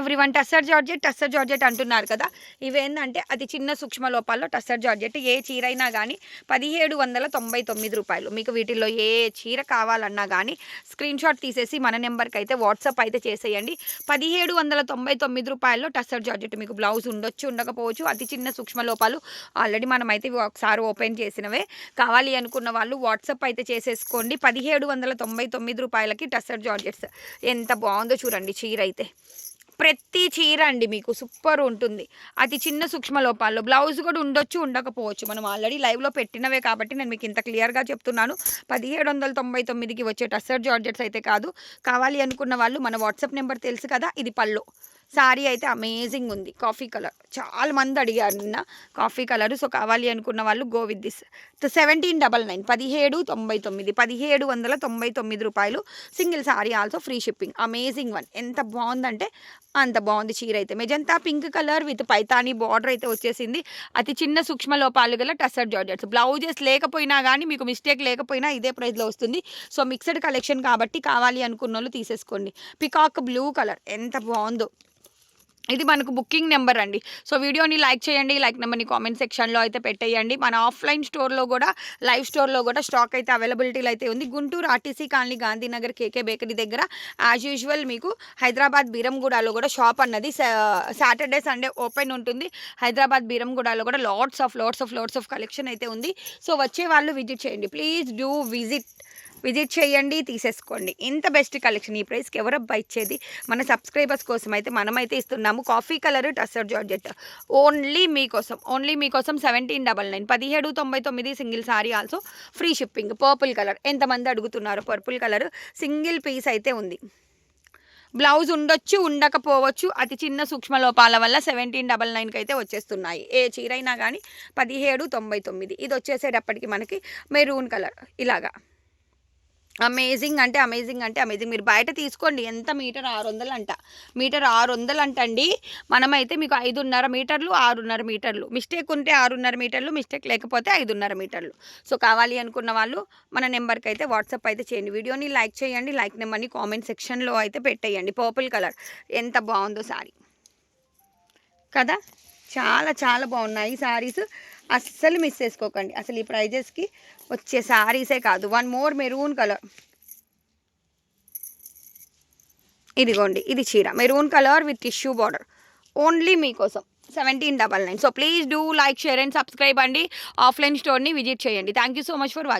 Everyone, tussar georgette అంటున్నారు కదా. ఇవేంటంటే అతి చిన్న సూక్ష్మ లోపాల్లో టస్సర్ జార్జెట్. ఏ చీర అయినా కానీ 1799 రూపాయలు. మీకు వీటిల్లో ఏ చీర కావాలన్నా కానీ స్క్రీన్ షాట్ తీసేసి మన నెంబర్కి అయితే వాట్సాప్ అయితే చేసేయండి. 1799 రూపాయల్లో టస్సర్ జార్జెట్. మీకు బ్లౌజ్ ఉండొచ్చు, ఉండకపోవచ్చు. అతి చిన్న సూక్ష్మ లోపాలు ఆల్రెడీ మనమైతే ఒకసారి ఓపెన్ చేసినవే. కావాలి అనుకున్న వాళ్ళు వాట్సాప్ అయితే చేసేసుకోండి. 1799 రూపాయలకి టస్సర్ జార్జెట్స్. ఎంత బాగుందో చూడండి చీర అయితే. ప్రతి చీర అండి మీకు సూపర్ ఉంటుంది. అతి చిన్న సూక్ష్మ లోపాల్లో బ్లౌజ్ కూడా ఉండొచ్చు, ఉండకపోవచ్చు. మనం ఆల్రెడీ లైవ్లో పెట్టినవే కాబట్టి నేను మీకు ఇంత క్లియర్గా చెప్తున్నాను. 1799కి వచ్చే టస్సర్ జార్జెట్స్ అయితే కాదు. కావాలి అనుకున్న వాళ్ళు మన వాట్సాప్ నెంబర్ తెలుసు కదా. ఇది పళ్ళు. శారీ అయితే అమేజింగ్ ఉంది. కాఫీ కలర్ చాలా మంది అడిగారు నిన్న కాఫీ కలర్. సో కావాలి అనుకున్న వాళ్ళు గో విత్ దిస్. 1799, 1799 రూపాయలు. Single sari also free shipping. Amazing one. ఎంత బాగుందంటే అంత బాగుంది చీర అయితే. Magenta pink colour with Paithani border అయితే వచ్చేసింది. అతి చిన్న సూక్ష్మ లోపాలు గల టస్సర్ జార్జెట్స్. బ్లౌజెస్ లేకపోయినా కానీ మీకు మిస్టేక్ లేకపోయినా ఇదే ప్రైస్లో వస్తుంది. సో మిక్స్డ్ కలెక్షన్ కాబట్టి కావాలి అనుకున్న వాళ్ళు తీసేసుకోండి. పికాక్ బ్లూ కలర్ ఎంత బాగుందో. ఇది మనకు బుకింగ్ నెంబర్ అండి. సో వీడియోని లైక్ చేయండి. లైక్ నెంబర్ని కామెంట్ సెక్షన్లో అయితే పెట్టేయండి. మన ఆఫ్లైన్ స్టోర్లో కూడా, లైవ్ స్టోర్లో కూడా స్టాక్ అయితే అవైలబిలిటీలో అయితే ఉంది. గుంటూరు ఆర్టీసీ కాలనీ, గాంధీనగర్, కేకే బేకరీ దగ్గర యాజ్ యూజువల్. మీకు హైదరాబాద్ బీరంగూడలో కూడా షాప్ అన్నది సాటర్డే సండే ఓపెన్ ఉంటుంది. హైదరాబాద్ బీరంగూడలో కూడా లాట్స్ ఆఫ్ కలెక్షన్ అయితే ఉంది. సో వచ్చే వాళ్ళు విజిట్ చేయండి. ప్లీజ్ డూ విజిట్ చేయండి, తీసేసుకోండి. ఇంత బెస్ట్ కలెక్షన్ ఈ ప్రైస్కి ఎవరబ్బా ఇచ్చేది? మన సబ్స్క్రైబర్స్ కోసం అయితే మనమైతే ఇస్తున్నాము. Coffee colour tussar georgette only మీకోసం 1799, 1799 single sorry also free shipping. Purple colour ఎంతమంది అడుగుతున్నారు? పర్పుల్ కలర్ సింగిల్ పీస్ అయితే ఉంది. బ్లౌజ్ ఉండొచ్చు, ఉండకపోవచ్చు. అతి చిన్న సూక్ష్మ లోపాల వల్ల 1799కి అయితే వచ్చేస్తున్నాయి. ఏ చీర అయినా కానీ 1799. ఇది వచ్చేసేటప్పటికి మనకి మెరూన్ కలర్ ఇలాగా. అమేజింగ్ అంటే అమేజింగ్. మీరు బయట తీసుకోండి. ఎంత మీటర్ 600 అంట. మీటర్ 600 అంటండి. మనమైతే మీకు 5.5 మీటర్లు, 6.5 మీటర్లు. మిస్టేక్ ఉంటే 6.5 మీటర్లు, మిస్టేక్ లేకపోతే 5.5 మీటర్లు. సో కావాలి అనుకున్న వాళ్ళు మన నెంబర్కి అయితే వాట్సాప్ అయితే చేయండి. వీడియోని లైక్ చేయండి. లైక్ నెంబర్ని కామెంట్ సెక్షన్లో అయితే పెట్టేయండి. పర్పుల్ కలర్ ఎంత బాగుందో సారీ కదా. చాలా బాగున్నాయి సారీస్. అస్సలు మిస్ చేసుకోకండి. అసలు ఈ ప్రైజెస్కి వచ్చే శారీసే కాదు. One more maroon colour. ఇదిగోండి, ఇది చీర maroon colour with tissue border. Only మీకోసం 1799. So please do like, share and subscribe అండి. ఆఫ్లైన్ స్టోర్ని విజిట్ చేయండి. Thank you so much for watching.